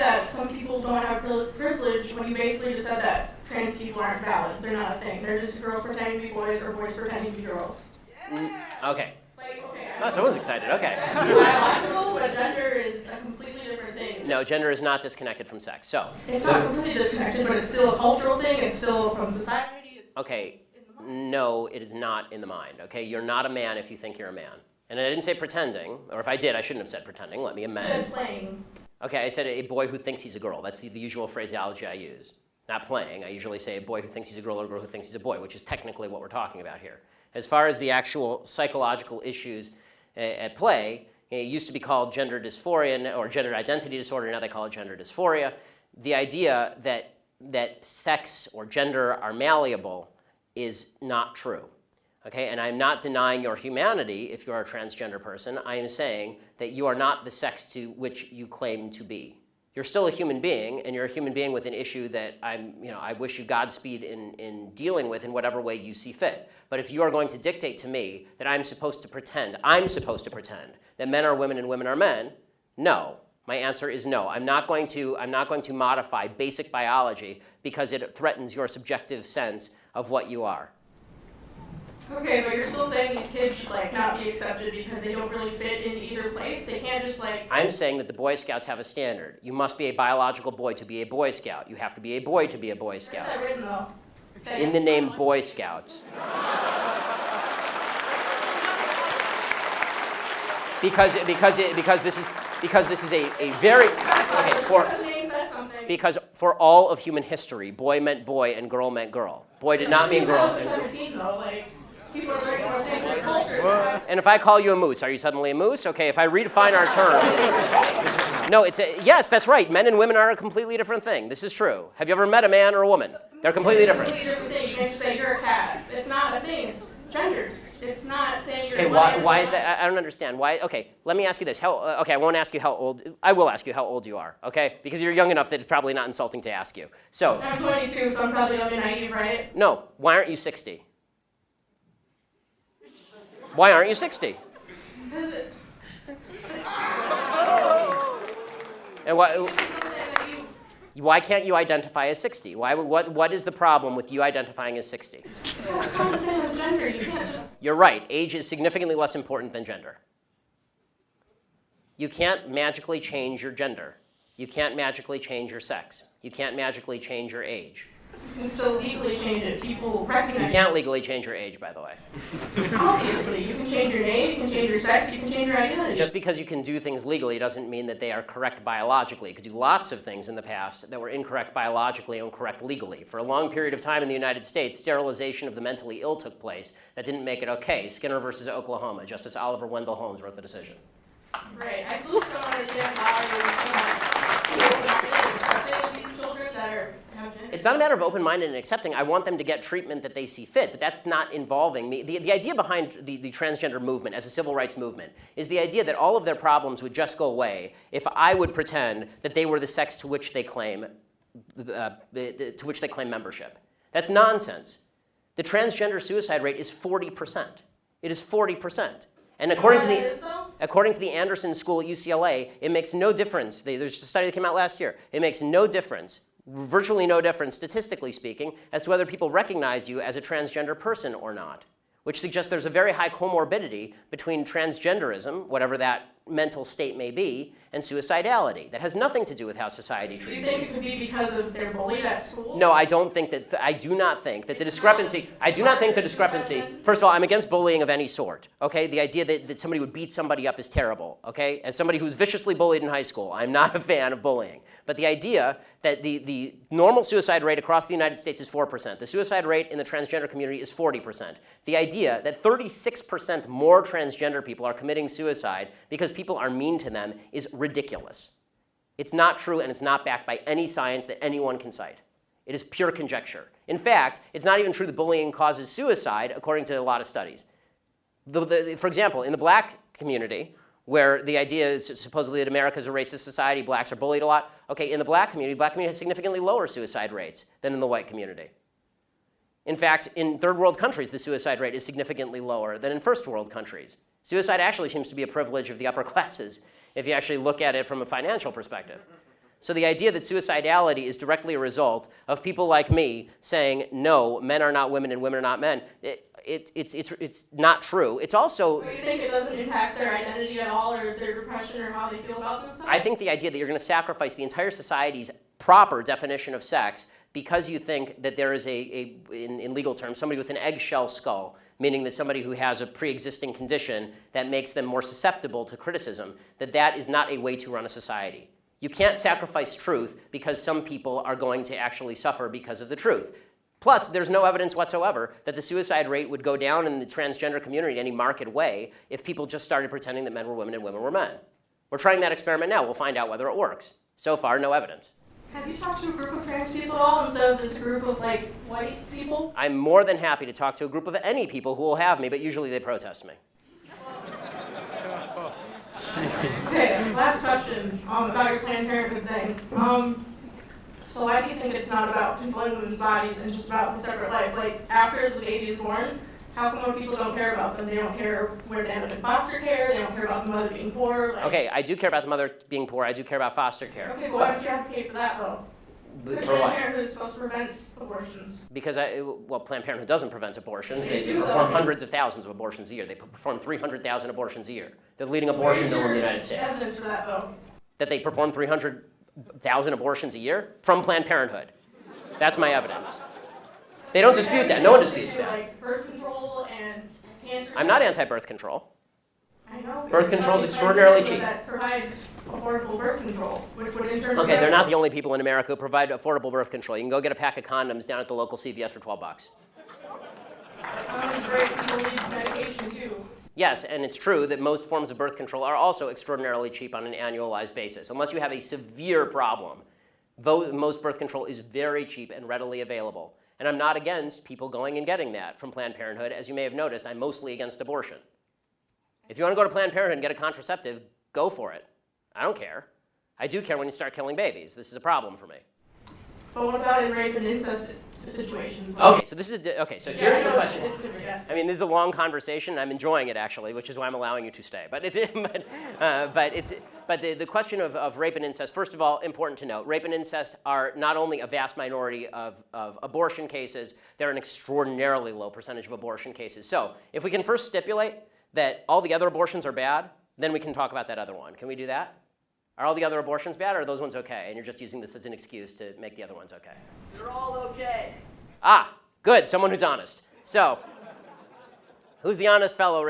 that some people don't have privilege when you basically just said that trans people aren't valid. They're not a thing. They're just girls pretending to be boys or boys pretending to be girls. Okay. Like, okay. Oh, someone's excited. Okay. Biological, but gender is a completely different thing. No, gender is not disconnected from sex. So. It's not completely disconnected, but it's still a cultural thing. It's still from society. It's okay. No, it is not in the mind. Okay, you're not a man if you think you're a man. And I didn't say pretending, or if I did, I shouldn't have said pretending. Let me amend. You said playing. Okay, I said a boy who thinks he's a girl. That's the usual phraseology I use. Not playing. I usually say a boy who thinks he's a girl or a girl who thinks he's a boy, which is technically what we're talking about here. As far as the actual psychological issues at play, it used to be called gender dysphoria or gender identity disorder. Now they call it gender dysphoria. The idea that sex or gender are malleable is not true. Okay, and I'm not denying your humanity if you're a transgender person. I am saying that you are not the sex to which you claim to be. You're still a human being, and you're a human being with an issue that I wish you Godspeed in dealing with in whatever way you see fit. But if you are going to dictate to me that I'm supposed to pretend that men are women and women are men, no. My answer is no. I'm not going to modify basic biology because it threatens your subjective sense of what you are. Okay, but you're still saying these kids should not be accepted because they don't really fit in either place? They can't just I'm saying that the Boy Scouts have a standard. You must be a biological boy to be a Boy Scout. You have to be a boy to be a Boy Scout. Where's that written though? Okay. In the name Boy Scouts. Because this is a very because for all of human history, boy meant boy and girl meant girl. Boy did not mean girl. And if I call you a moose, are you suddenly a moose? Okay, if I redefine our terms. No, yes, that's right. Men and women are a completely different thing. This is true. Have you ever met a man or a woman? They're completely different. It's a completely different thing. You can't just say you're a cat. It's not a thing. It's genders. It's not saying you're. Okay, why is that? I don't understand. Why? Okay, let me ask you this. Okay, I won't ask you how old. I will ask you how old you are. Okay, because you're young enough that it's probably not insulting to ask you. So. I'm 22, so I'm probably young and naive, right? No. Why aren't you 60? Why aren't you 60? Because it. And why can't you identify as 60? What is the problem with you identifying as 60? Because it's not the same as gender. You can't just. You're right. Age is significantly less important than gender. You can't magically change your gender. You can't magically change your sex. You can't magically change your age. You can still legally change it. People recognize. You can't legally change your age, by the way. Obviously, you can change your name, you can change your sex, you can change your identity. Just because you can do things legally doesn't mean that they are correct biologically. You could do lots of things in the past that were incorrect biologically and correct legally. For a long period of time in the United States, sterilization of the mentally ill took place. That didn't make it okay. Skinner versus Oklahoma. Justice Oliver Wendell Holmes wrote the decision. Right. I still don't understand how you're accepting these children that are. It's not a matter of open-minded and accepting. I want them to get treatment that they see fit, but that's not involving me. The idea behind the transgender movement as a civil rights movement is the idea that all of their problems would just go away if I would pretend that they were the sex to which they claim membership. That's nonsense. The transgender suicide rate is 40%. It is 40%. And according to the Anderson School at UCLA, it makes no difference. There's a study that came out last year. It makes no difference. Virtually no difference, statistically speaking, as to whether people recognize you as a transgender person or not, which suggests there's a very high comorbidity between transgenderism, whatever that mental state may be, and suicidality. That has nothing to do with how society treats you. Do you think it could be because of their bullied at school? No, I don't think that. I do not think that the discrepancy. First of all, I'm against bullying of any sort. Okay, the idea that somebody would beat somebody up is terrible. Okay, as somebody who's viciously bullied in high school, I'm not a fan of bullying. But the idea that the normal suicide rate across the United States is 4%. The suicide rate in the transgender community is 40%. The idea that 36% more transgender people are committing suicide because people are mean to them is ridiculous. It's not true, and it's not backed by any science that anyone can cite. It is pure conjecture. In fact, it's not even true that bullying causes suicide, according to a lot of studies. For example, in the black community, where the idea is supposedly that America is a racist society, blacks are bullied a lot. Okay, in the black community has significantly lower suicide rates than in the white community. In fact, in third world countries, the suicide rate is significantly lower than in first world countries. Suicide actually seems to be a privilege of the upper classes if you actually look at it from a financial perspective. So the idea that suicidality is directly a result of people like me saying, no, men are not women and women are not men, it's not true. It's also... So you think it doesn't impact their identity at all, or their depression, or how they feel about themselves? I think the idea that you're going to sacrifice the entire society's proper definition of sex because you think that there is in legal terms, somebody with an eggshell skull, meaning that somebody who has a pre-existing condition that makes them more susceptible to criticism, that is not a way to run a society. You can't sacrifice truth because some people are going to actually suffer because of the truth. Plus, there's no evidence whatsoever that the suicide rate would go down in the transgender community in any marked way if people just started pretending that men were women and women were men. We're trying that experiment now. We'll find out whether it works. So far, no evidence. Have you talked to a group of trans people at all instead of this group of like white people? I'm more than happy to talk to a group of any people who will have me, but usually they protest me. Okay, last question about your Planned Parenthood thing. So why do you think it's not about controlling women's bodies and just about the separate life? Like, after the baby is born, how come when people don't care about them, they don't care where they end up in foster care, they don't care about the mother being poor? Like, Okay, I do care about the mother being poor. I do care about foster care. okay, but why don't you advocate for that, though? Because For Planned what? Parenthood is supposed to prevent abortions. Because, well, Planned Parenthood doesn't prevent abortions. They perform hundreds of thousands of abortions a year. They perform 300,000 abortions a year. They're the leading abortion mill in the United States. Evidence for that, though. That they perform 300,000 abortions a year from Planned Parenthood. That's my evidence. They don't dispute that. No one disputes that. Like birth control and cancer. I'm not anti-birth control. I know. Birth control is extraordinarily cheap. That provides affordable birth control, which would in turn. Okay, they're not the only people in America who provide affordable birth control. You can go get a pack of condoms down at the local CVS for $12. Condoms great. People need medication too. Yes, and it's true that most forms of birth control are also extraordinarily cheap on an annualized basis. Unless you have a severe problem, most birth control is very cheap and readily available. And I'm not against people going and getting that from Planned Parenthood. As you may have noticed, I'm mostly against abortion. If you want to go to Planned Parenthood and get a contraceptive, go for it. I don't care. I do care when you start killing babies. This is a problem for me. But what about in rape and incest situations? Okay, so this is so here's the question. It's different, yes. I mean, this is a long conversation, and I'm enjoying it actually, which is why I'm allowing you to stay. But the question of rape and incest. First of all, important to note, rape and incest are not only a vast minority of abortion cases, they're an extraordinarily low percentage of abortion cases. So if we can first stipulate that all the other abortions are bad, then we can talk about that other one. Can we do that? Are all the other abortions bad, or are those ones okay? And you're just using this as an excuse to make the other ones okay. They're all okay. Ah, good. Someone who's honest. So, who's the honest fellow?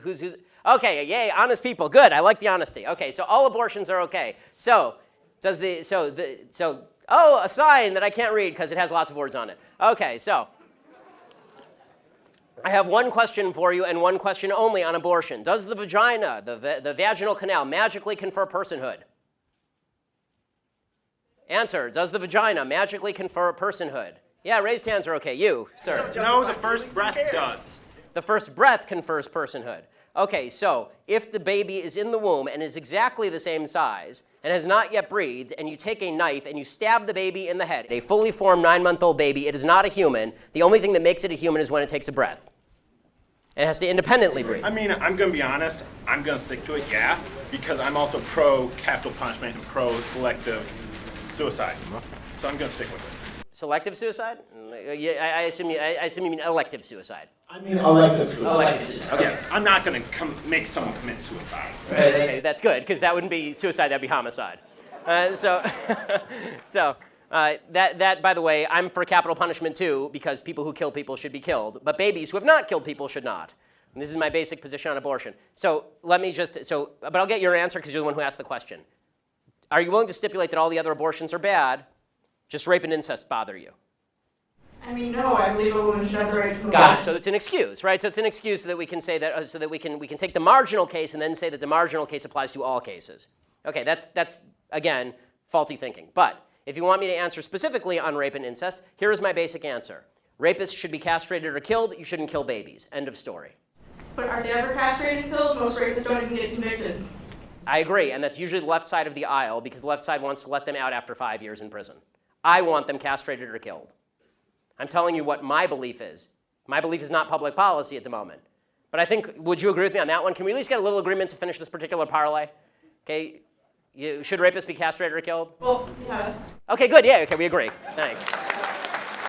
Who's okay? Yay, honest people. Good. I like the honesty. Okay, so all abortions are okay. So, a sign that I can't read because it has lots of words on it. Okay, so I have one question for you and one question only on abortion. Does the vagina, the vaginal canal, magically confer personhood? Answer, does the vagina magically confer personhood? Yeah, raised hands are okay. You, sir. No, the first breath does. The first breath confers personhood. Okay, so if the baby is in the womb and is exactly the same size and has not yet breathed, and you take a knife and you stab the baby in the head, a fully formed 9-month-old baby, it is not a human. The only thing that makes it a human is when it takes a breath. It has to independently breathe. I mean, I'm going to be honest. I'm going to stick to it, yeah, because I'm also pro-capital punishment and pro-selective suicide. So I'm going to stick with it. Selective suicide? Yeah, I assume you mean elective suicide. I mean elective suicide. Elective suicide. Okay. Yes, I'm not going to make someone commit suicide. Okay, that's good, because that wouldn't be suicide, that'd be homicide. That, by the way, I'm for capital punishment too, because people who kill people should be killed, but babies who have not killed people should not. And this is my basic position on abortion. So let me but I'll get your answer because you're the one who asked the question. Are you willing to stipulate that all the other abortions are bad? Just rape and incest bother you? I mean, no, I believe a woman should have the right to Got it. So it's an excuse, right? So it's an excuse so that we can say that, so that we can take the marginal case and then say that the marginal case applies to all cases. Okay, that's again faulty thinking. But if you want me to answer specifically on rape and incest, here is my basic answer: rapists should be castrated or killed. You shouldn't kill babies. End of story. But are they ever castrated and killed? Most rapists don't even get convicted. I agree, and that's usually the left side of the aisle because the left side wants to let them out after 5 years in prison. I want them castrated or killed. I'm telling you what my belief is. My belief is not public policy at the moment. But I think, would you agree with me on that one? Can we at least get a little agreement to finish this particular parlay? Okay, Should rapists be castrated or killed? Well, yes. Okay, good. Yeah, okay, we agree. Thanks.